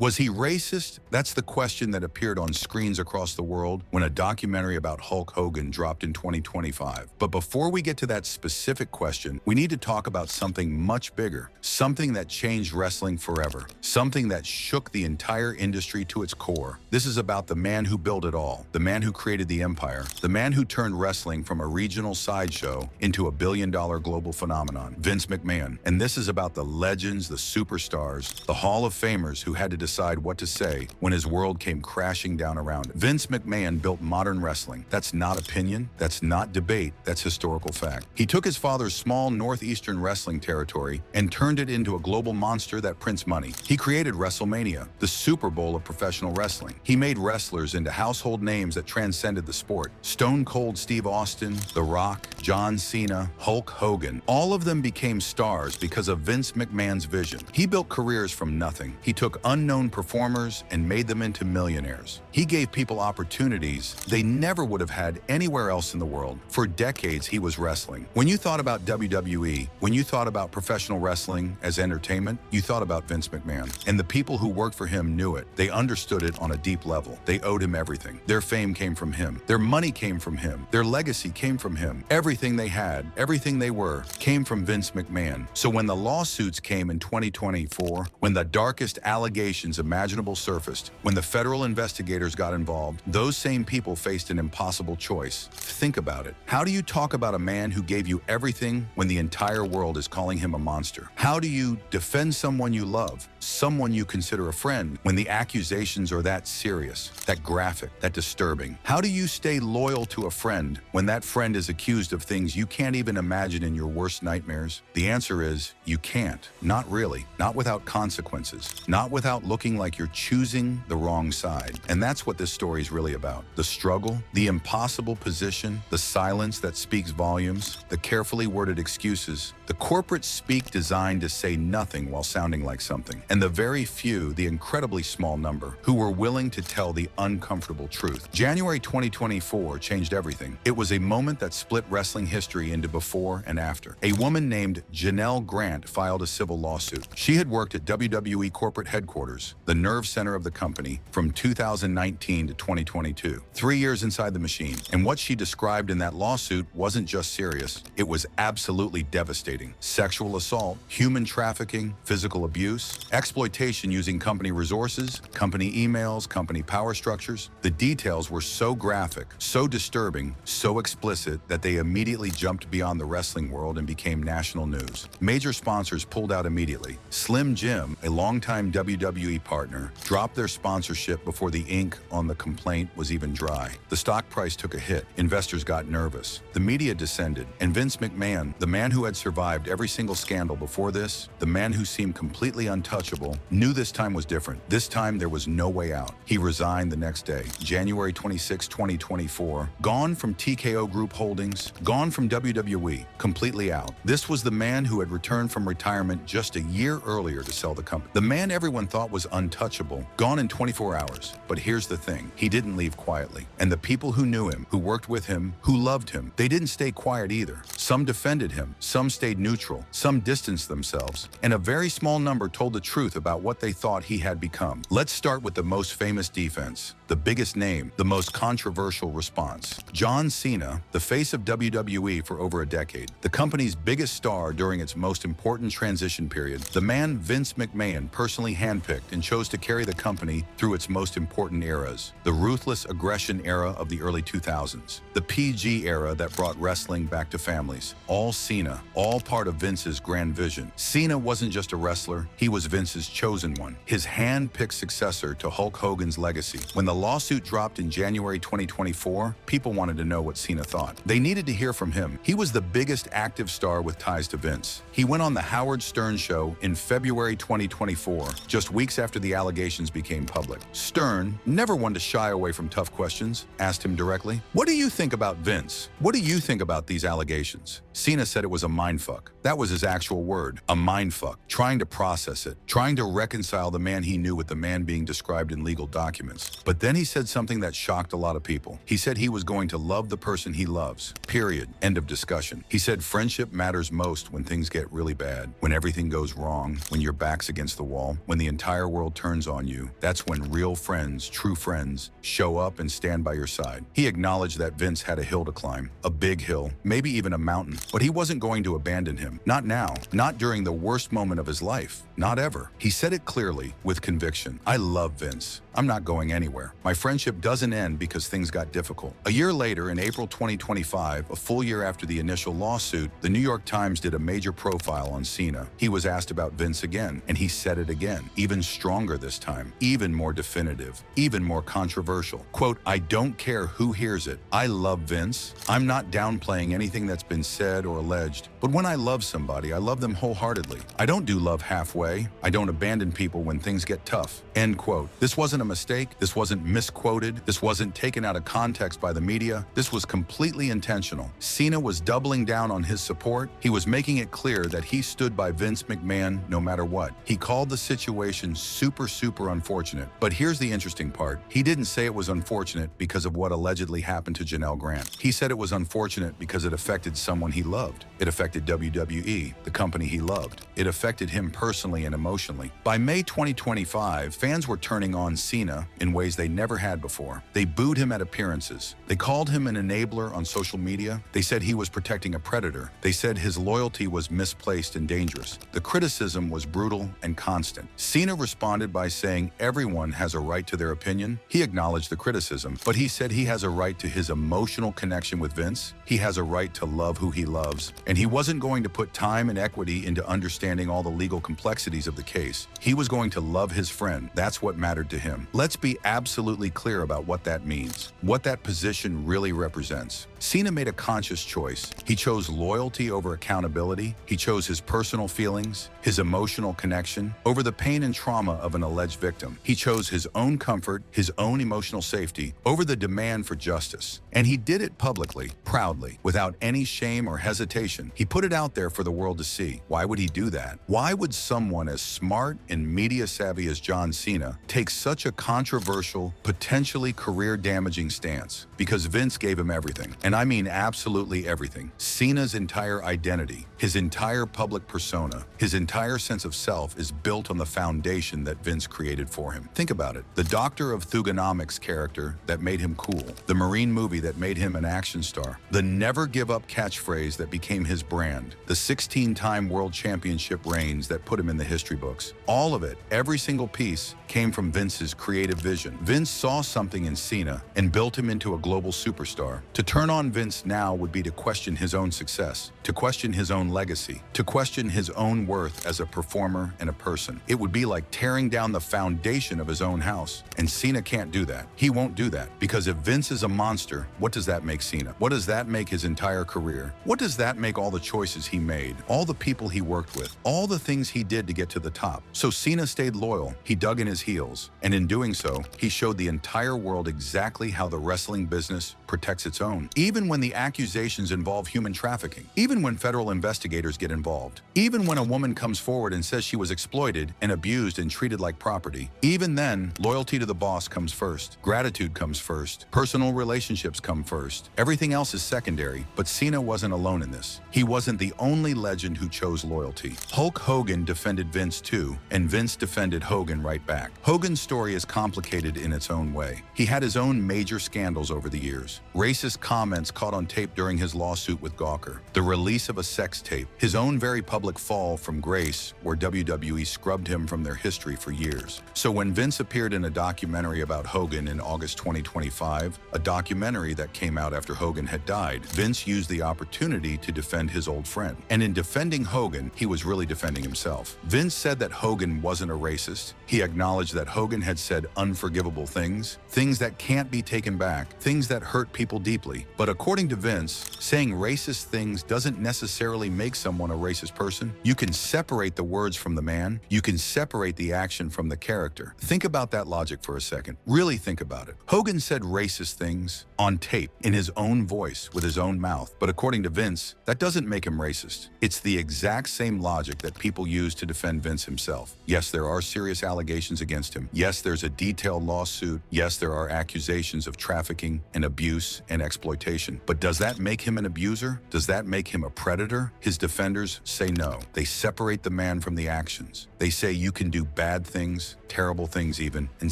Was he racist? That's the question that appeared on screens across the world when a documentary about Hulk Hogan dropped in 2025. But before we get to that specific question, we need to talk about something much bigger, something that changed wrestling forever, something that shook the entire industry to its core. This is about the man who built it all, the man who created the empire, the man who turned wrestling from a regional sideshow into a billion-dollar global phenomenon, Vince McMahon. And this is about the legends, the superstars, the Hall of Famers who had to decide what to say when his world came crashing down around him. Vince McMahon built modern wrestling. That's not opinion, that's not debate, that's historical fact. He took his father's small northeastern wrestling territory and turned it into a global monster that prints money. He created WrestleMania, the Super Bowl of professional wrestling. He made wrestlers into household names that transcended the sport. Stone Cold Steve Austin, The Rock, John Cena, Hulk Hogan. All of them became stars because of Vince McMahon's vision. He built careers from nothing. He took unknown performers and made them into millionaires. He gave people opportunities they never would have had anywhere else in the world. For decades, he was wrestling. When you thought about WWE, when you thought about professional wrestling as entertainment, you thought about Vince McMahon. And the people who worked for him knew it. They understood it on a deep level. They owed him everything. Their fame came from him. Their money came from him. Their legacy came from him. Everything they had, everything they were, came from Vince McMahon. So when the lawsuits came in 2024, when the darkest allegations imaginable surfaced, when the federal investigators got involved, those same people faced an impossible choice. Think about it. How do you talk about a man who gave you everything when the entire world is calling him a monster? How do you defend someone you love, someone you consider a friend, when the accusations are that serious, that graphic, that disturbing? How do you stay loyal to a friend when that friend is accused of things you can't even imagine in your worst nightmares? The answer is you can't. Not really. Not without consequences. Not without looking like you're choosing the wrong side. And that's what this story is really about. The struggle, the impossible position, the silence that speaks volumes, the carefully worded excuses, the corporate speak designed to say nothing while sounding like something, and the very few, the incredibly small number, who were willing to tell the uncomfortable truth. January 2024 changed everything. It was a moment that split wrestling history into before and after. A woman named Janelle Grant filed a civil lawsuit. She had worked at WWE corporate headquarters, the nerve center of the company, from 2019 to 2022. 3 years inside the machine. And what she described in that lawsuit wasn't just serious, it was absolutely devastating. Sexual assault, human trafficking, physical abuse, exploitation using company resources, company emails, company power structures. The details were so graphic, so disturbing, so explicit that they immediately jumped beyond the wrestling world and became national news. Major sponsors pulled out immediately. Slim Jim, a longtime WWE partner, dropped their sponsorship before the ink on the complaint was even dry. The stock price took a hit. Investors got nervous. The media descended. And Vince McMahon, the man who had survived every single scandal before this, the man who seemed completely untouchable, knew this time was different. This time there was no way out. He resigned the next day, January 26, 2024, gone from TKO Group Holdings, gone from WWE, completely out. This was the man who had returned from retirement just a year earlier to sell the company. The man everyone thought was untouchable, gone in 24 hours. But here's the thing, he didn't leave quietly. And the people who knew him, who worked with him, who loved him, they didn't stay quiet either. Some defended him, some stayed neutral, some distanced themselves, and a very small number told the truth about what they thought he had become. Let's start with the most famous defense, the biggest name, the most controversial response. John Cena, the face of WWE for over a decade, the company's biggest star during its most important transition period, the man Vince McMahon personally handpicked and chose to carry the company through its most important eras. The ruthless aggression era of the early 2000s, the PG era that brought wrestling back to families. All Cena, all part of Vince's grand vision. Cena wasn't just a wrestler, he was Vince's chosen one, his hand-picked successor to Hulk Hogan's legacy. When the lawsuit dropped in January 2024, people wanted to know what Cena thought. They needed to hear from him. He was the biggest active star with ties to Vince. He went on the Howard Stern show in February 2024, just weeks after the allegations became public. Stern, never one to shy away from tough questions, asked him directly, "What do you think about Vince? What do you think about these allegations?" Cena said it was a mindfuck. That was his actual word, a mindfuck. Trying to process it, trying trying to reconcile the man he knew with the man being described in legal documents. But then he said something that shocked a lot of people. He said he was going to love the person he loves. Period. End of discussion. He said friendship matters most when things get really bad, when everything goes wrong, when your back's against the wall, when the entire world turns on you. That's when real friends, true friends, show up and stand by your side. He acknowledged that Vince had a hill to climb, a big hill, maybe even a mountain, but he wasn't going to abandon him. Not now, not during the worst moment of his life, not ever. He said it clearly, with conviction. I love Vince. I'm not going anywhere. My friendship doesn't end because things got difficult. A year later, in April 2025, a full year after the initial lawsuit, the New York Times did a major profile on Cena. He was asked about Vince again, and he said it again, even stronger this time, even more definitive, even more controversial. Quote, I don't care who hears it. I love Vince. I'm not downplaying anything that's been said or alleged, but when I love somebody, I love them wholeheartedly. I don't do love halfway. I don't abandon people when things get tough. End quote. This wasn't a mistake. This wasn't misquoted. This wasn't taken out of context by the media. This was completely intentional. Cena was doubling down on his support. He was making it clear that he stood by Vince McMahon no matter what. He called the situation super unfortunate. But here's the interesting part. He didn't say it was unfortunate because of what allegedly happened to Janelle Grant. He said it was unfortunate because it affected someone he loved. It affected WWE, the company he loved. It affected him personally and emotionally. By May 2025, fans were turning on Cena in ways they never had before. They booed him at appearances. They called him an enabler on social media. They said he was protecting a predator. They said his loyalty was misplaced and dangerous. The criticism was brutal and constant. Cena responded by saying everyone has a right to their opinion. He acknowledged the criticism, but he said he has a right to his emotional connection with Vince. He has a right to love who he loves, and he wasn't going to put time and equity into understanding all the legal complexities of the case. He was going to love his friend. That's what mattered to him. Let's be absolutely clear about what that means, what that position really represents. Cena made a conscious choice. He chose loyalty over accountability. He chose his personal feelings, his emotional connection, over the pain and trauma of an alleged victim. He chose his own comfort, his own emotional safety, over the demand for justice. And he did it publicly, proudly, without any shame or hesitation. He put it out there for the world to see. Why would he do that? Why would someone as smart and media savvy as John Cena take such a controversial, potentially career-damaging stance? Because Vince gave him everything. And I mean absolutely everything. Cena's entire identity, his entire public persona, his entire sense of self is built on the foundation that Vince created for him. Think about it. The Doctor of Thugonomics character that made him cool. The Marine movie that made him an action star. The never give up catchphrase that became his brand. The 16-time world championship reigns that put him in the history books. All of it, every single piece, came from Vince's creative vision. Vince saw something in Cena and built him into a global superstar. To turn on Vince now would be to question his own success, to question his own legacy, to question his own worth as a performer and a person. It would be like tearing down the foundation of his own house. And Cena can't do that. He won't do that. Because if Vince is a monster, what does that make Cena? What does that make his entire career? What does that make all the choices he made, all the people he worked with, all the things he did to get to the top? So Cena stayed loyal. He dug in his heels. And in doing so, he showed the entire world exactly how the wrestling business protects its own. Even when the accusations involve human trafficking, even when federal investigators get involved, even when a woman comes forward and says she was exploited and abused and treated like property, even then, loyalty to the boss comes first. Gratitude comes first. Personal relationships come first. Everything else is secondary, but Cena wasn't alone in this. He wasn't the only legend who chose loyalty. Hulk Hogan defended Vince too, and Vince defended Hogan right back. Hogan's story is complicated in its own way. He had his own major scandals over the years. Racist comments caught on tape during his lawsuit with Gawker. The release of a sex tape. His own very public fall from grace, where WWE scrubbed him from their history for years. So when Vince appeared in a documentary about Hogan in August 2025, a documentary that came out after Hogan had died, Vince used the opportunity to defend his old friend. And in defending Hogan, he was really defending himself. Vince said that Hogan wasn't a racist. He acknowledged that Hogan had said unforgivable things that can't be taken back, things that hurt people deeply. But according to Vince, saying racist things doesn't necessarily make someone a racist person. You can separate the words from the man. You can separate the action from the character. Think about that logic for a second. Really think about it. Hogan said racist things on tape, in his own voice, with his own mouth. But according to Vince, that doesn't make him racist. It's the exact same logic that people use to defend Vince himself. Yes, there are serious allegations against him. Yes, there's a detailed lawsuit. Yes, there are accusations of trafficking and abuse and exploitation. But does that make him an abuser? Does that make him a predator? His defenders say no. They separate the man from the actions. They say you can do bad things, terrible things even, and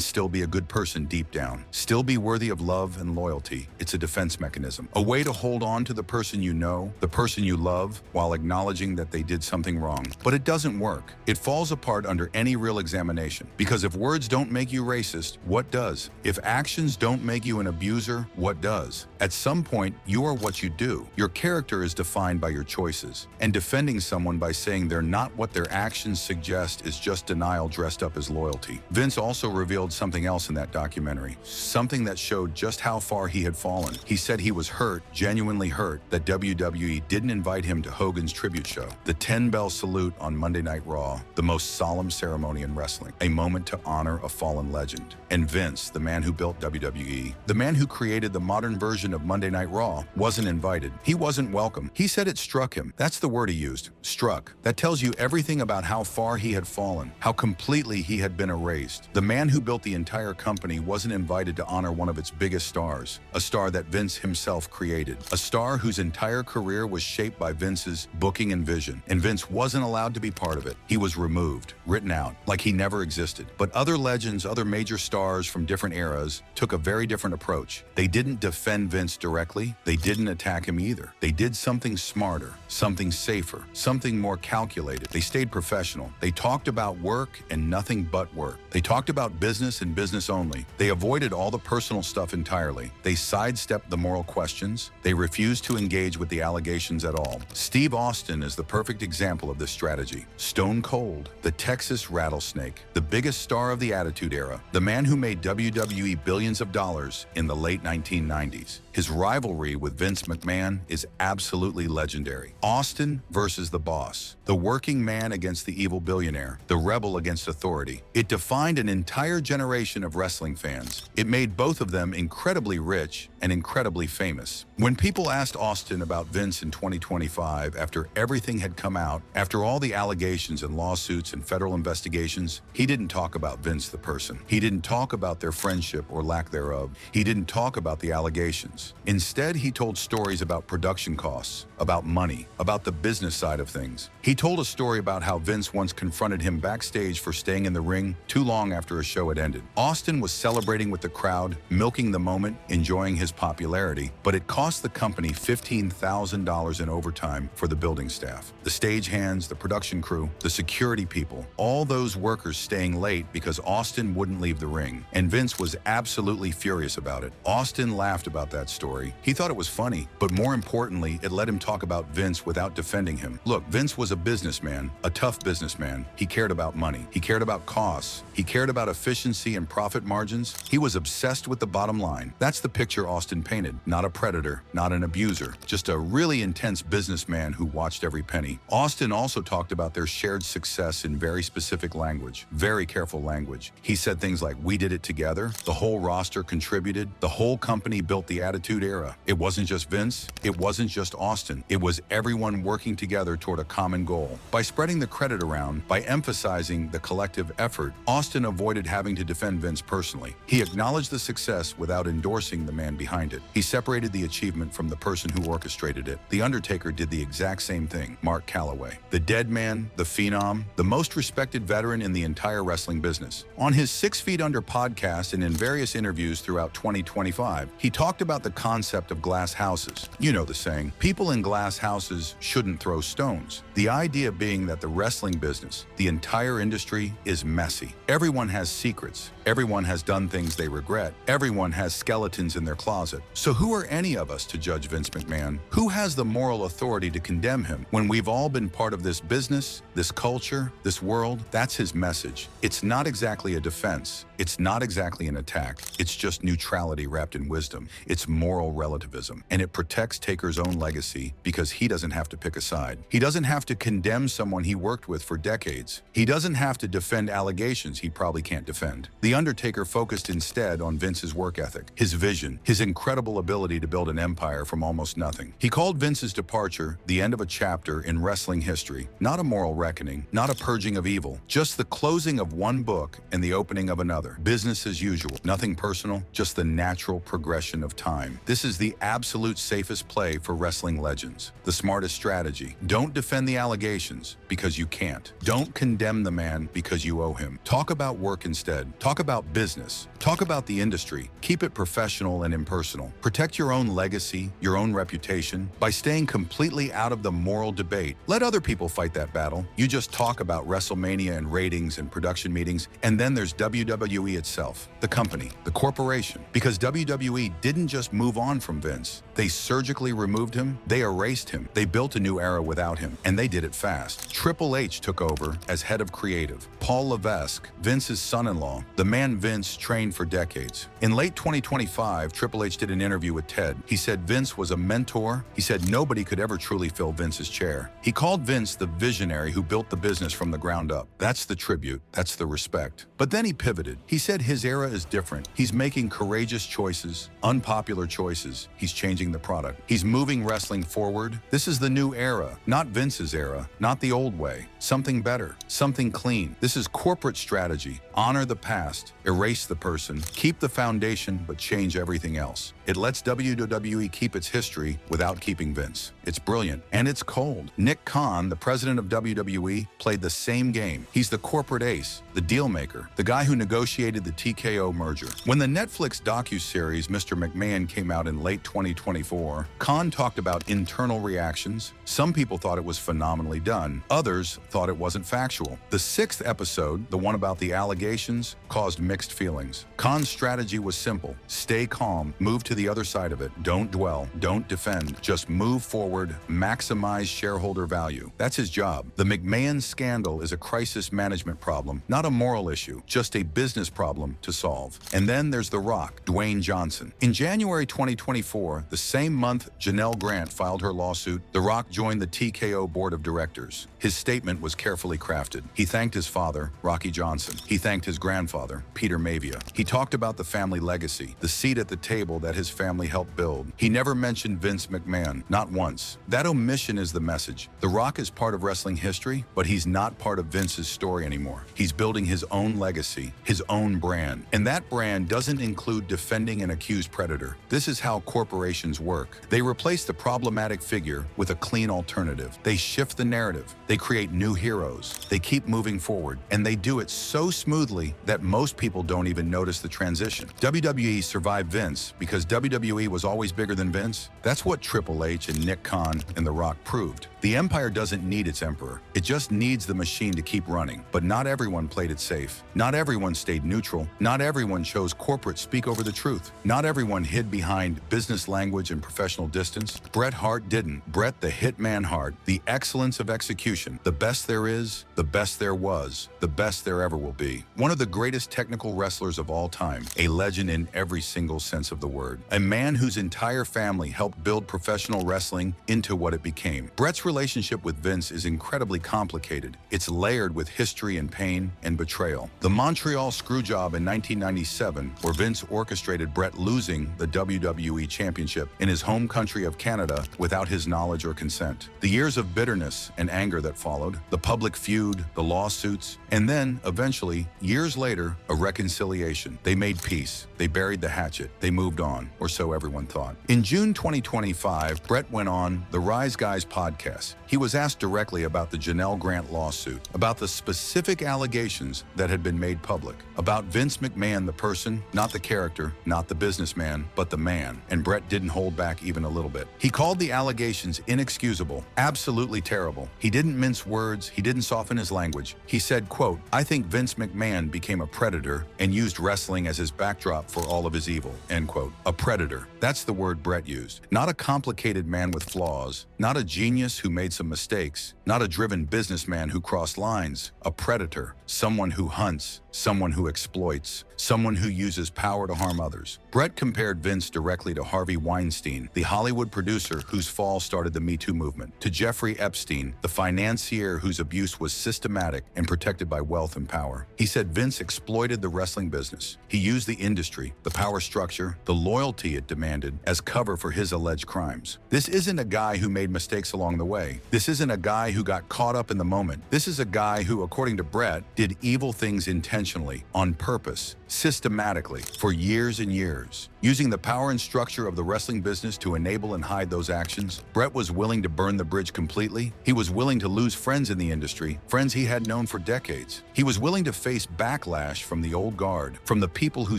still be a good person deep down. Still be worthy of love and loyalty. It's a defense mechanism. A way to hold on to the person you know, the person you love, while acknowledging that they did something wrong. But it doesn't work. It falls apart under any real examination. Because if words don't make you racist, what does? If actions don't make you an abuser, what does? At some point, you are what you do. Your character is defined by your choices. And defending someone by saying they're not what their actions suggest is just denial dressed up as loyalty. Vince also revealed something else in that documentary, something that showed just how far he had fallen. He said he was hurt, genuinely hurt, that WWE didn't invite him to Hogan's tribute show, the 10-bell salute on Monday Night Raw, the most solemn ceremony in wrestling, a moment to honor a fallen legend. And Vince, the man who built WWE, the man who created the modern version of Monday Night Raw, wasn't invited. He wasn't welcome. He said it struck him. That's the word he used, struck. That tells you everything about how far he had fallen, how completely he had been erased. The man who built the entire company wasn't invited to honor one of its biggest stars, a star that Vince himself created, a star whose entire career was shaped by Vince's booking and vision, and Vince wasn't allowed to be part of it. He was removed, written out, like he never existed. But other legends, other major stars from different eras took a very different approach. They didn't defend Vince directly. They didn't attack him either. They did something smarter, something safer, something more calculated. They stayed professional. They talked about work and nothing but work. They talked about business and business only. They avoided all the personal stuff entirely. They sidestepped the moral questions. They refused to engage with the allegations at all. Steve Austin is the perfect example of this strategy. Stone Cold, the Texas Rattlesnake, the biggest star of the Attitude Era, the man who made WWE billions of dollars in the late 1990s. His rivalry with Vince McMahon is absolutely legendary. Austin versus the boss, the working man against the evil billionaire, the rebel against authority. It defined an entire generation of wrestling fans. It made both of them incredibly rich and incredibly famous. When people asked Austin about Vince in 2025, after everything had come out, after all the allegations and lawsuits and federal investigations, he didn't talk about Vince the person. He didn't talk about their friendship or lack thereof. He didn't talk about the allegations. Instead, he told stories about production costs, about money, about the business side of things. He told a story about how Vince once confronted him backstage for staying in the ring too long after a show had ended. Austin was celebrating with the crowd, milking the moment, enjoying his popularity, but it cost the company $15,000 in overtime for the building staff. The stagehands, the production crew, the security people, all those workers staying late because Austin wouldn't leave the ring. And Vince was absolutely furious about it. Austin laughed about that story. He thought it was funny, but more importantly, it let him talk about Vince without defending him. Look, Vince was a businessman, a tough businessman. He cared about money. He cared about costs. He cared about efficiency and profit margins. He was obsessed with the bottom line. That's the picture Austin painted. Not a predator, not an abuser, just a really intense businessman who watched every penny. Austin also talked about their shared success in very specific language, very careful language. He said things like, "We did it together. The whole roster contributed. The whole company built the Attitude Era. It wasn't just Vince. It wasn't just Austin. It was everyone working together toward a common goal." By spreading the credit around, by emphasizing the collective effort, Austin avoided having to defend Vince personally. He acknowledged the success without endorsing the man behind it. He separated the achievement from the person who orchestrated it. The Undertaker did the exact same thing. Mark Calloway, the dead man, the phenom, the most respected veteran in the entire wrestling business. On his 6 Feet Under podcast and in various interviews throughout 2025, he talked about the concept of glass houses. You know the saying, people in glass houses shouldn't throw stones. The idea being that the wrestling business, the entire industry, is messy. Everyone has secrets. Everyone has done things they regret. Everyone has skeletons in their closet. So who are any of us to judge Vince McMahon? Who has the moral authority to condemn him when we've all been part of this business, this culture, this world? That's his message. It's not exactly a defense. It's not exactly an attack. It's just neutrality wrapped in wisdom. It's moral relativism. And it protects Taker's own legacy because he doesn't have to pick a side. He doesn't have to condemn someone he worked with for decades. He doesn't have to defend allegations he probably can't defend. The Undertaker focused instead on Vince's work ethic, his vision, his incredible ability to build an empire from almost nothing. He called Vince's departure the end of a chapter in wrestling history, not a moral reckoning, not a purging of evil, just the closing of one book and the opening of another. Business as usual, nothing personal, just the natural progression of time. This is the absolute safest play for wrestling legends, the smartest strategy. Don't defend the allegations because you can't. Don't condemn the man because you owe him. Talk about work instead. Talk about business. Talk about the industry. Keep it professional and impersonal. Protect your own legacy, your own reputation, by staying completely out of the moral debate. Let other people fight that battle. You just talk about WrestleMania and ratings and production meetings, and then there's WWE itself, the company, the corporation. Because WWE didn't just move on from Vince. They surgically removed him. They erased him. They built a new era without him, and they did it fast. Triple H took over as head of creative. Paul Levesque, Vince's son-in-law, the man Vince trained for decades. In late 2025, Triple H did an interview with Ted. He said Vince was a mentor. He said nobody could ever truly fill Vince's chair. He called Vince the visionary who built the business from the ground up. That's the tribute. That's the respect. But then he pivoted. He said his era is different. He's making courageous choices, unpopular choices. He's changing the product. He's moving wrestling forward. This is the new era, not Vince's era, not the old way. Something better, something clean. This is corporate strategy. Honor the past, erase the person, keep the foundation, but change everything else. It lets WWE keep its history without keeping Vince. It's brilliant, and it's cold. Nick Khan, the president of WWE, played the same game. He's the corporate ace, the deal maker, the guy who negotiated the TKO merger. When the Netflix docuseries Mr. McMahon came out in late 2024, Khan talked about internal reactions. Some people thought it was phenomenally done. Others thought it wasn't factual. The 6th episode, the one about the allegations, caused mixed feelings. Khan's strategy was simple. Stay calm, move to the other side of it. Don't dwell, don't defend. Just move forward, maximize shareholder value. That's his job. The McMahon scandal is a crisis management problem, not a moral issue, just a business problem to solve. And then there's The Rock, Dwayne Johnson. In January 2024, the same month Janelle Grant filed her lawsuit, The Rock joined the TKO board of directors. His statement was carefully crafted. He thanked his father, Rocky Johnson. He thanked his grandfather, Peter Mavia. He talked about the family legacy, the seat at the table that his family helped build. He never mentioned Vince McMahon, not once. That omission is the message. The Rock is part of wrestling history, but he's not part of Vince's story anymore. He's building his own legacy, his own brand. And that brand doesn't include defending an accused predator. This is how corporations work. They replace the problematic figure with a clean alternative. They shift the narrative. They create new heroes. They keep moving forward. And they do it so smoothly that most people don't even notice the transition. WWE survived Vince because WWE was always bigger than Vince. That's what Triple H and Nick Khan and The Rock proved. The empire doesn't need its emperor. It just needs the machine to keep running. But not everyone played it safe. Not everyone stayed neutral. Not everyone chose corporate speak over the truth. Not everyone hid behind business language and professional distance. Bret Hart didn't. Bret the Hitman Hart, the excellence of execution, the best there is, the best there was, the best there ever will be. One of the greatest technical wrestlers of all time, a legend in every single sense of the word. A man whose entire family helped build professional wrestling into what it became. Bret's relationship with Vince is incredibly complicated. It's layered with history and pain and betrayal. The Montreal Screwjob in 1997, where Vince orchestrated Bret losing the WWE Championship in his home country of Canada without his knowledge or consent. The years of bitterness and anger that followed, the public feud, the lawsuits, and then, eventually, years later, a reconciliation. They made peace. They buried the hatchet. They moved on, or so everyone thought. In June 2025, Bret went on the Rise Guys podcast. He was asked directly about the Janelle Grant lawsuit, about the specific allegations that had been made public, about Vince McMahon the person, not the character, not the businessman, but the man. And Bret didn't hold hold back even a little bit. He called the allegations inexcusable, absolutely terrible. He didn't mince words, he didn't soften his language. He said, quote, "I think Vince McMahon became a predator and used wrestling as his backdrop for all of his evil," end quote. A predator. That's the word Bret used. Not a complicated man with flaws, not a genius who made some mistakes, not a driven businessman who crossed lines. A predator. Someone who hunts, someone who exploits, someone who uses power to harm others. Bret compared Vince directly to Harvey Weinstein, the Hollywood producer whose fall started the Me Too movement, to Jeffrey Epstein, the financier whose abuse was systematic and protected by wealth and power. He said Vince exploited the wrestling business. He used the industry, the power structure, the loyalty it demanded as cover for his alleged crimes. This isn't a guy who made mistakes along the way. This isn't a guy who got caught up in the moment. This is a guy who, according to Bret, did evil things intentionally, on purpose, systematically, for years and years. Using the power and structure of the wrestling business to enable and hide those actions, Bret was willing to burn the bridge completely. He was willing to lose friends in the industry, friends he had known for decades. He was willing to face backlash from the old guard, from the people who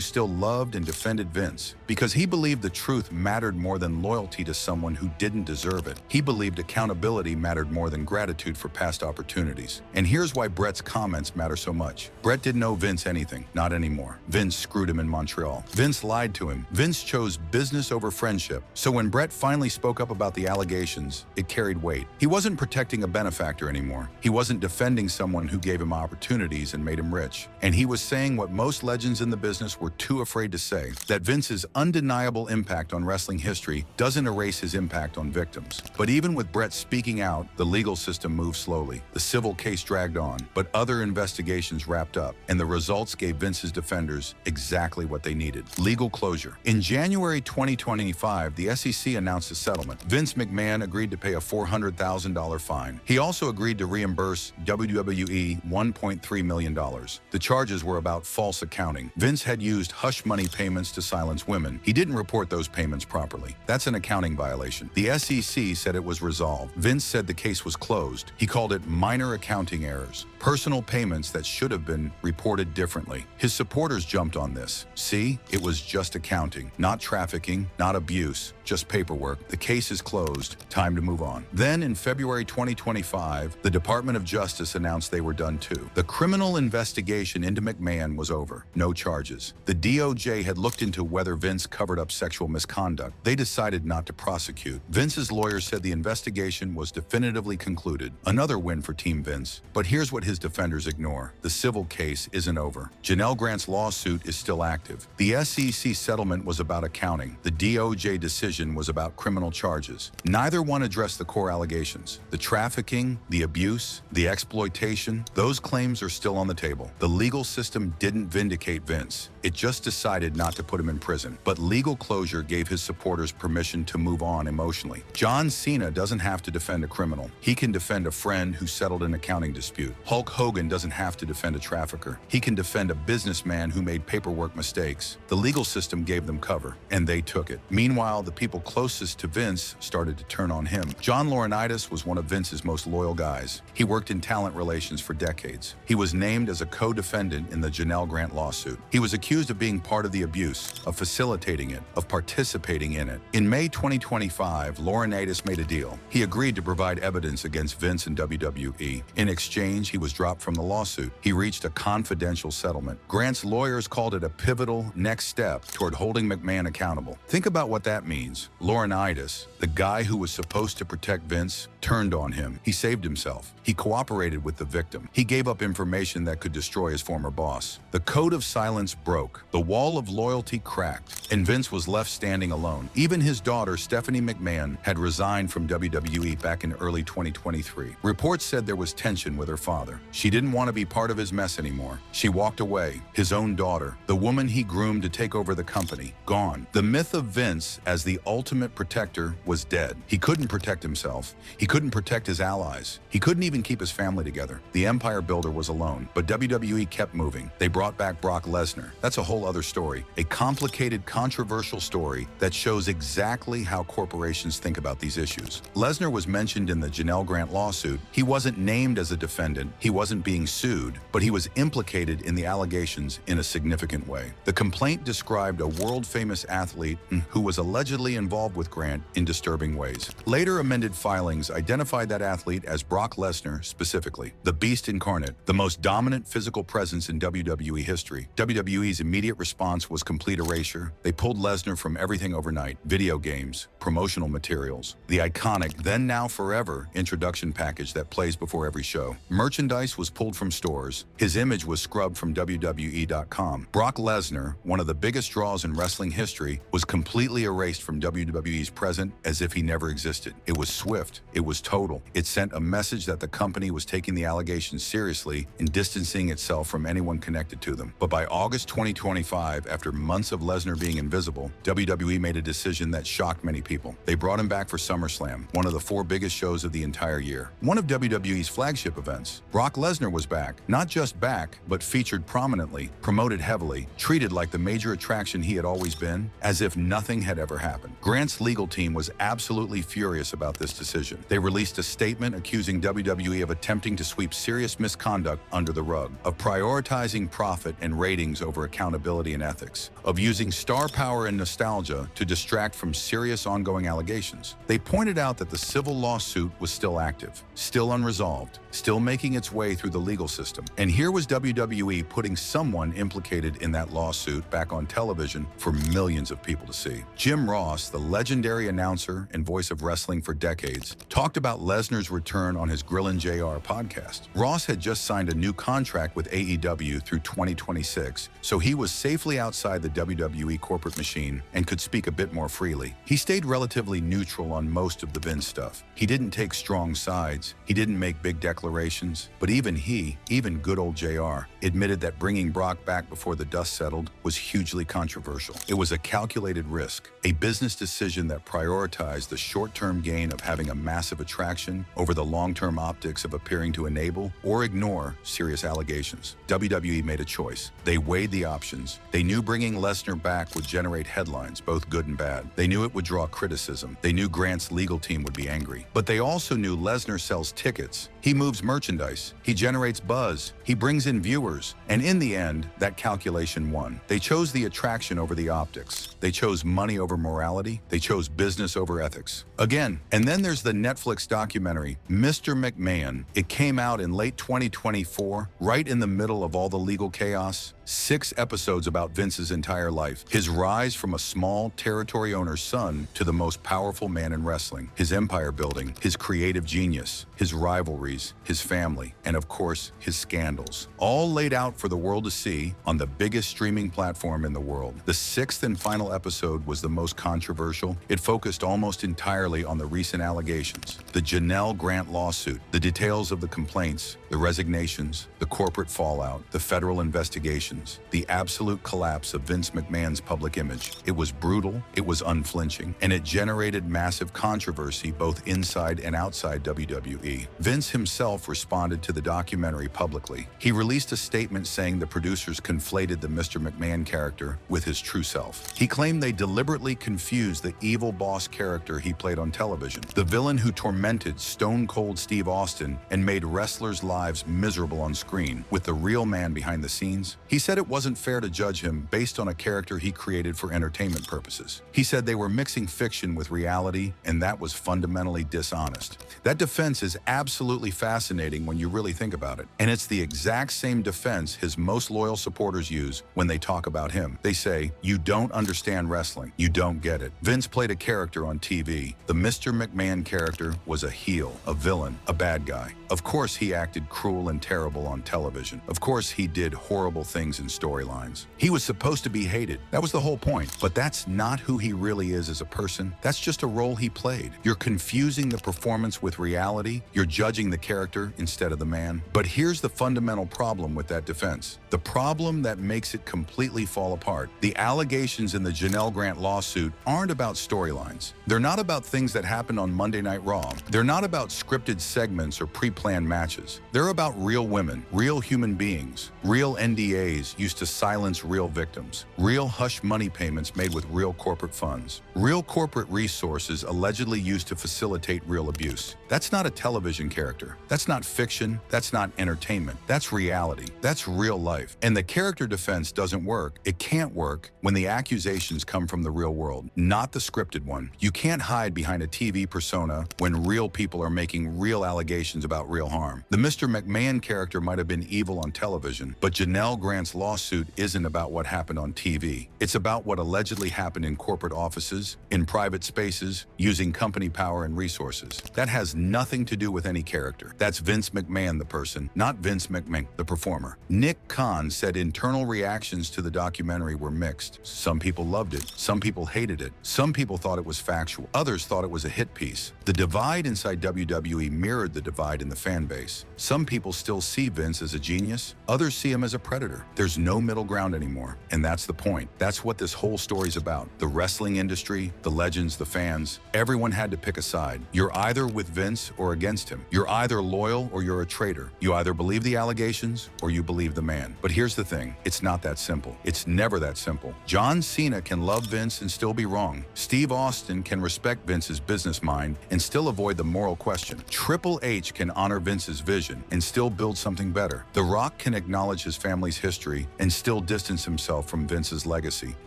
still loved and defended Vince, because he believed the truth mattered more than loyalty to someone who didn't deserve it. He believed accountability mattered more than gratitude for past opportunities. And here's why Bret's comments matter so much. Bret didn't owe Vince anything, not anymore. Vince screwed him in Montreal. Vince lied to him. Vince chose business over friendship. So when Bret finally spoke up about the allegations, it carried weight. He wasn't protecting a benefactor anymore. He wasn't defending someone who gave him opportunities and made him rich. And he was saying what most legends in the business were too afraid to say, that Vince's undeniable impact on wrestling history doesn't erase his impact on victims. But even with Bret speaking out, the legal system moved slowly. The civil case dragged on, but other investigations wrapped up, and the results gave Vince's defenders exactly what they needed: legal closure. In January 2025, the SEC announced a settlement. Vince McMahon agreed to pay a $400,000 fine. He also agreed to reimburse WWE $1.3 million. The charges were about false accounting. Vince had used hush money payments to silence women. He didn't report those payments properly. That's an accounting violation. The SEC said it was resolved. Vince said the case was closed. He called it minor accounting errors, personal payments that should have been reported differently. His supporters jumped on this. See, it was just accounting, not trafficking, not abuse, just paperwork. The case is closed. Time to move on. Then in February 2025, the Department of Justice announced they were done too. The criminal investigation into McMahon was over. No charges. The DOJ had looked into whether Vince covered up sexual misconduct. They decided not to prosecute. Vince's lawyers said the investigation was definitively concluded. Another win for Team Vince. But here's what his defenders ignore. The civil case isn't over. Janelle Grant's lawsuit is still active. The SEC settlement was about accounting. The DOJ decision was about criminal charges. Neither one addressed the core allegations. The trafficking, the abuse, the exploitation, those claims are still on the table. The legal system didn't vindicate Vince. It just decided not to put him in prison. But legal closure gave his supporters permission to move on emotionally. John Cena doesn't have to defend a criminal. He can defend a friend who settled an accounting dispute. Hulk Hogan doesn't have to defend a trafficker. He can defend a businessman who made paperwork mistakes. The legal system gave them cover, and they took it. Meanwhile, the people closest to Vince started to turn on him. John Laurinaitis was one of Vince's most loyal guys. He worked in talent relations for decades. He was named as a co-defendant in the Janelle Grant lawsuit. He was accused of being part of the abuse, of facilitating it, of participating in it. In May 2025, Laurinaitis made a deal. He agreed to provide evidence against Vince and WWE. In exchange, he was dropped from the lawsuit. He reached a confidential settlement. Grant's lawyers called it a pivotal next step toward holding McMahon accountable. Think about what that means. Laurinaitis, the guy who was supposed to protect Vince, turned on him. He saved himself. He cooperated with the victim. He gave up information that could destroy his former boss. The code of silence broke. The wall of loyalty cracked, and Vince was left standing alone. Even his daughter, Stephanie McMahon, had resigned from WWE back in early 2023. Reports said there was tension with her father. She didn't want to be part of his mess anymore. She walked away. His own daughter, the woman he groomed to take over the company, gone. The myth of Vince as the ultimate protector was dead. He couldn't protect himself. He couldn't protect his allies. He couldn't even keep his family together. The empire builder was alone, but WWE kept moving. They brought back Brock Lesnar. That's a whole other story. A complicated controversial story that shows exactly how corporations think about these issues. Lesnar was mentioned in the Janelle Grant lawsuit. He wasn't named as a defendant, he wasn't being sued, but he was implicated in the allegations in a significant way. The complaint described a world-famous athlete who was allegedly involved with Grant in disturbing ways. Later amended filings identified that athlete as Brock Lesnar specifically, the Beast incarnate, the most dominant physical presence in WWE history. WWE's immediate response was complete erasure. They pulled Lesnar from everything overnight: video games, promotional materials, the iconic Then Now Forever introduction package that plays before every show. Merchandise was pulled from stores. His image was scrubbed from WWE.com. Brock Lesnar, one of the biggest draws in wrestling history, was completely erased from WWE's present as if he never existed. It was swift. It was total. It sent a message that the company was taking the allegations seriously and distancing itself from anyone connected to them. But by August 2025, after months of Lesnar being invisible, WWE made a decision that shocked many people. They brought him back for SummerSlam, one of the 4 biggest shows of the entire year. One of WWE's flagship events. Brock Lesnar was back. Not just back, but featured prominently, promoted heavily, treated like the major attraction he had always been, as if nothing had ever happened. Grant's legal team was absolutely furious about this decision. They released a statement accusing WWE of attempting to sweep serious misconduct under the rug, of prioritizing profit and ratings over accountability and ethics, of using star power and nostalgia to distract from serious ongoing allegations. They pointed out that the civil lawsuit was still active, still unresolved, still making its way through the legal system. And here was WWE putting someone implicated in that lawsuit back on television for millions of people to see. Jim Ross, the legendary announcer and voice of wrestling for decades, talked about Lesnar's return on his Grillin' JR podcast. Ross had just signed a new contract with AEW through 2026, so he was safely outside the WWE corporate machine and could speak a bit more freely. He stayed relatively neutral on most of the Vince stuff. He didn't take strong sides. He didn't make big declarations. But even good old JR, admitted that bringing Brock back before the dust settled was hugely controversial. It was a calculated risk, a business decision that prioritized the short-term gain of having a massive attraction over the long-term optics of appearing to enable or ignore serious allegations. WWE made a choice. They weighed the options. They knew bringing Lesnar back would generate headlines, both good and bad. They knew it would draw criticism. They knew Grant's legal team would be angry. But they also knew Lesnar sells tickets. He moves merchandise. He generates buzz. He brings in viewers. And in the end, that calculation won. They chose the attraction over the optics. They chose money over morality. They chose business over ethics. Again, and then there's the Netflix documentary, Mr. McMahon. It came out in late 2024, right in the middle of all the legal chaos. 6 episodes about Vince's entire life. His rise from a small territory owner's son to the most powerful man in wrestling. His empire building, his creative genius, his rivalries, his family, and of course, his scandals. All laid out for the world to see on the biggest streaming platform in the world. The 6th and final episode was the most controversial. It focused almost entirely on the recent allegations, the Janelle Grant lawsuit, the details of the complaints, the resignations, the corporate fallout, the federal investigations, the absolute collapse of Vince McMahon's public image. It was brutal, it was unflinching, and it generated massive controversy both inside and outside WWE. Vince himself responded to the documentary publicly. He released a statement saying the producers conflated the Mr. McMahon character with his true self. He claimed they deliberately confused the evil boss character he played on television, the villain who tormented Stone Cold Steve Austin and made wrestlers' lives miserable on screen, with the real man behind the scenes. He said it wasn't fair to judge him based on a character he created for entertainment purposes. He said they were mixing fiction with reality, and that was fundamentally dishonest. That defense is absolutely fascinating when you really think about it. And it's the exact same defense his most loyal supporters use when they talk about him. They say, "You don't understand wrestling. You don't get it." Vince played a character on TV. The Mr. McMahon character was a heel, a villain, a bad guy. Of course he acted cruel and terrible on television. Of course he did horrible things in storylines. He was supposed to be hated. That was the whole point. But that's not who he really is as a person. That's just a role he played. You're confusing the performance with reality. You're judging the character instead of the man. But here's the fundamental problem with that defense. The problem that makes it completely fall apart. The allegations in the Janelle Grant lawsuit aren't about storylines. They're not about things that happened on Monday Night Raw. They're not about scripted segments or pre-planned matches. They're about real women, real human beings, real NDAs used to silence real victims, real hush money payments made with real corporate funds, real corporate resources allegedly used to facilitate real abuse. That's not a television character. That's not fiction. That's not entertainment. That's reality. That's real life. And the character defense doesn't work. It can't work when the accusations come from the real world, not the scripted one. You can't hide behind a TV persona when real people are making real allegations about real harm. The Mr. McMahon character might have been evil on television, but Janelle Grant's lawsuit isn't about what happened on TV. It's about what allegedly happened in corporate offices, in private spaces, using company power and resources. That has nothing to do with any character. That's Vince McMahon, the person, not Vince McMahon, the performer. Nick Khan said internal reactions to the documentary were mixed. Some people loved it. Some people hated it. Some people thought it was factual. Others thought it was a hit piece. The divide inside WWE mirrored the divide in the fan base. Some people still see Vince as a genius. Others see him as a predator. There's no middle ground anymore. And that's the point. That's what this whole story's about. The wrestling industry, the legends, the fans, everyone had to pick a side. You're either with Vince or against him. You're either loyal or you're a traitor. You either believe the allegations or you believe the man. But here's the thing. It's not that simple. It's never that simple. John Cena can love Vince and still be wrong. Steve Austin can respect Vince's business mind and still avoid the moral question. Triple H can honor Vince's vision and still build something better. The Rock can acknowledge his family's history and still distance himself from Vince's legacy.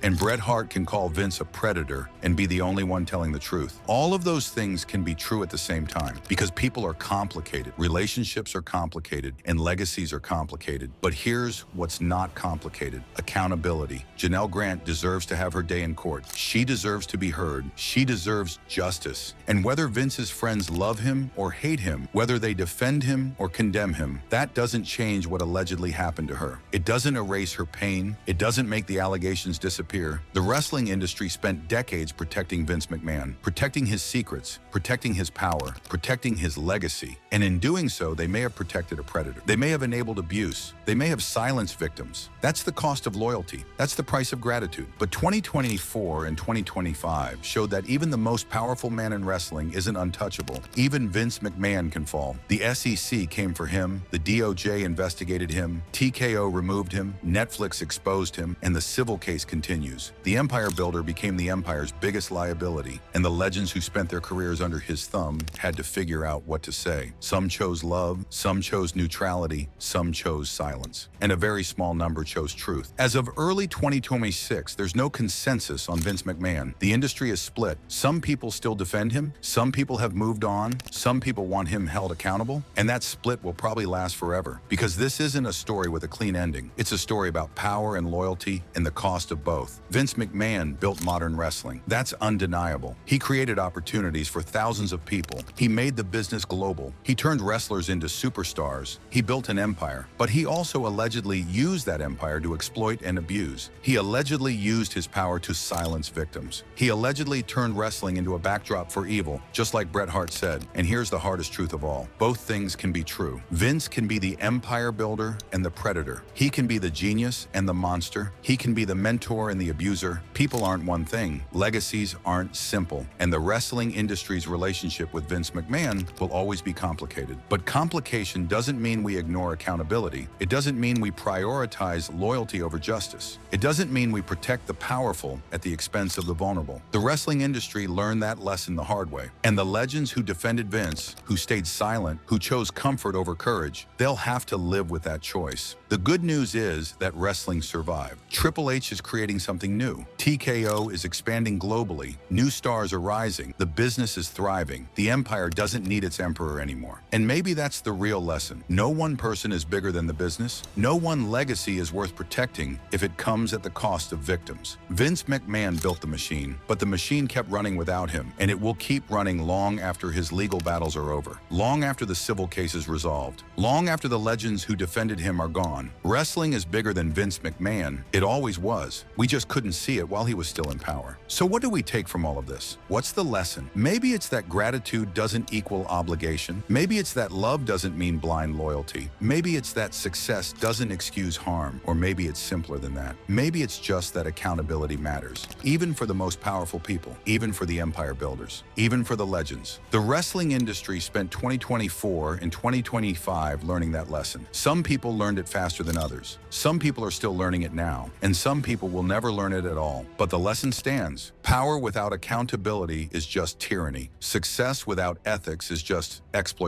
And Bret Hart can call Vince a predator and be the only one telling the truth. All of those things can be true at the same time because people are complicated. Relationships are complicated and legacies are complicated. But here's what's not complicated. Accountability. Janelle Grant deserves to have her day in court. She deserves to be heard. She deserves justice. And whether Vince's friends love him or hate him, whether they defend him or condemn him, that doesn't change what allegedly happened to her. It doesn't erase her pain. It doesn't make the allegations disappear. The wrestling industry spent decades protecting Vince McMahon, protecting his secrets, protecting his power, protecting his legacy. And in doing so, they may have protected a predator. They may have enabled abuse. They may have silenced victims. That's the cost of loyalty. That's the price of gratitude. But 2024 and 2025 showed that even the most powerful man in wrestling isn't untouchable. Even Vince McMahon can fall. The SEC came for him. The DOJ investigated him. TKO removed him. Netflix exposed him. And the civil case continues. The empire builder became the empire's biggest liability. And the legends who spent their careers under his thumb had to figure out what to say. Some chose love. Some chose neutrality. Some chose silence. And a very small number chose truth. As of early 2026, there's no consensus on Vince McMahon. The industry is split. Some people still defend him. Some people have moved on. Some people want him held accountable. And that split will probably last forever. Because this isn't a story with a clean ending. It's a story about power and loyalty and the cost of both. Vince McMahon built modern wrestling. That's undeniable. He created opportunities for thousands of people. He made the business global. He turned wrestlers into superstars. He built an empire. But he also allegedly used that empire to exploit and abuse. He allegedly used his power to silence victims. He allegedly turned wrestling into a backdrop for evil, just like Bret Hart said. And here's the hardest truth of all. Both things can be true. Vince can be the empire builder and the predator. He can be the genius and the monster. He can be the mentor and the abuser. People aren't one thing. Legacies aren't simple. And the wrestling industry's relationship with Vince McMahon will always be complicated. But complication doesn't mean we ignore accountability. It doesn't mean we prioritize loyalty over justice. It doesn't mean we protect the powerful at the expense of the vulnerable. The wrestling industry learned that lesson the hard way. And the legends who defended Vince, who stayed silent, who chose comfort over courage, they'll have to live with that choice. The good news is that wrestling survived. Triple H is creating something new. TKO is expanding globally. New stars are rising. The business is thriving. The empire doesn't need its emperor anymore. And maybe that's the real lesson. No one person is bigger than the business. No one legacy is worth protecting if it comes at the cost of victims. Vince McMahon built the machine, but the machine kept running without him, and it will keep running long after his legal battles are over, long after the civil case is resolved, long after the legends who defended him are gone. Wrestling is bigger than Vince McMahon. It always was. We just couldn't see it while he was still in power. So what do we take from all of this? What's the lesson? Maybe it's that gratitude doesn't equal obligation. Maybe it's that love doesn't mean blind loyalty. Maybe it's that success doesn't excuse harm. Or maybe it's simpler than that. Maybe it's just that accountability matters. Even for the most powerful people. Even for the empire builders. Even for the legends. The wrestling industry spent 2024 and 2025 learning that lesson. Some people learned it faster than others. Some people are still learning it now. And some people will never learn it at all. But the lesson stands. Power without accountability is just tyranny. Success without ethics is just exploitation.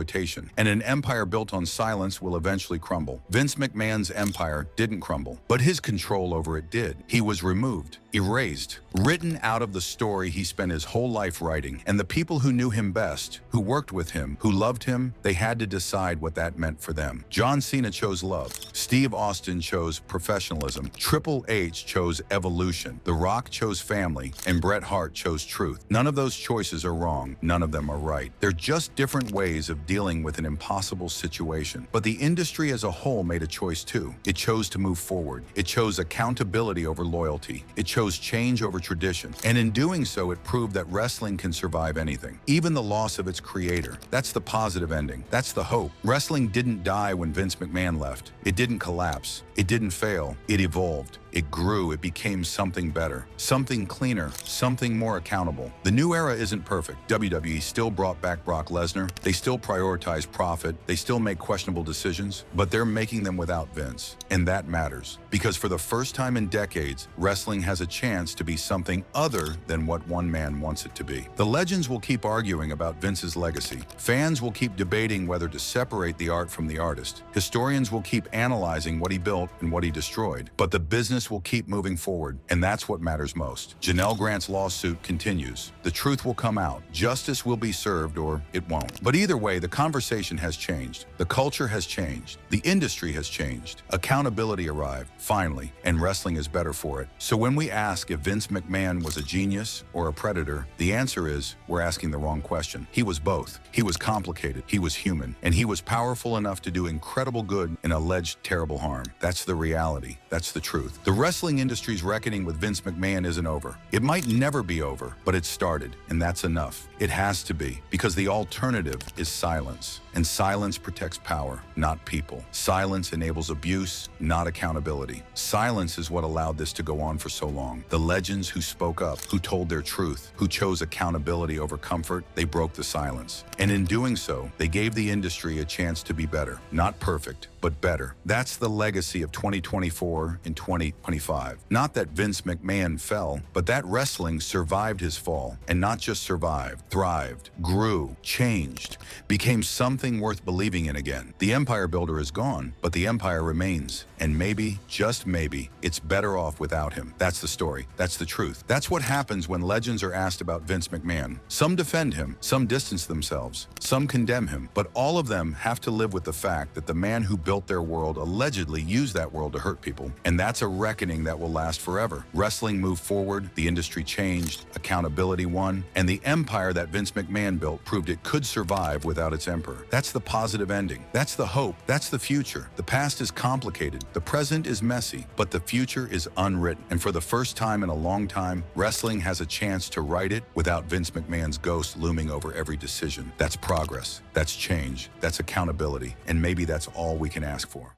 And an empire built on silence will eventually crumble. Vince McMahon's empire didn't crumble, but his control over it did. He was removed, erased, written out of the story he spent his whole life writing. And the people who knew him best, who worked with him, who loved him, they had to decide what that meant for them. John Cena chose love. Steve Austin chose professionalism. Triple H chose evolution. The Rock chose family. And Bret Hart chose truth. None of those choices are wrong. None of them are right. They're just different ways of dealing with an impossible situation. But the industry as a whole made a choice too. It chose to move forward. It chose accountability over loyalty. It chose change over tradition. And in doing so, it proved that wrestling can survive anything, even the loss of its creator. That's the positive ending. That's the hope. Wrestling didn't die when Vince McMahon left. It didn't collapse. It didn't fail. It evolved. It grew. It became something better, something cleaner, something more accountable. The new era isn't perfect. WWE still brought back Brock Lesnar. They still prioritize profit. They still make questionable decisions, but they're making them without Vince. And that matters, because for the first time in decades, wrestling has a chance to be something other than what one man wants it to be. The legends will keep arguing about Vince's legacy. Fans will keep debating whether to separate the art from the artist. Historians will keep analyzing what he built and what he destroyed. But the business will keep moving forward, and that's what matters most. Janelle Grant's lawsuit continues. The truth will come out. Justice will be served, or it won't. But either way, the conversation has changed. The culture has changed. The industry has changed. Accountability arrived, finally, and wrestling is better for it. So when we ask if Vince McMahon was a genius or a predator, the answer is we're asking the wrong question. He was both. He was complicated. He was human. And he was powerful enough to do incredible good and alleged terrible harm. That's the reality. That's the truth. The wrestling industry's reckoning with Vince McMahon isn't over. It might never be over, but it started, and that's enough. It has to be, because the alternative is silence. And silence protects power, not people. Silence enables abuse, not accountability. Silence is what allowed this to go on for so long. The legends who spoke up, who told their truth, who chose accountability over comfort, they broke the silence. And in doing so, they gave the industry a chance to be better. Not perfect, but better. That's the legacy of 2024 and 2025. Not that Vince McMahon fell, but that wrestling survived his fall. And not just survived, thrived, grew, changed, became something worth believing in again. The empire builder is gone, but the empire remains. And maybe, just maybe, it's better off without him. That's the story. That's the truth. That's what happens when legends are asked about Vince McMahon. Some defend him, some distance themselves, some condemn him, but all of them have to live with the fact that the man who built their world allegedly used that world to hurt people. And that's a reckoning that will last forever. Wrestling moved forward, the industry changed, accountability won, and the empire that Vince McMahon built proved it could survive without its emperor. That's the positive ending. That's the hope. That's the future. The past is complicated. The present is messy, but the future is unwritten. And for the first time in a long time, wrestling has a chance to write it without Vince McMahon's ghost looming over every decision. That's progress. That's change. That's accountability. And maybe that's all we can ask for.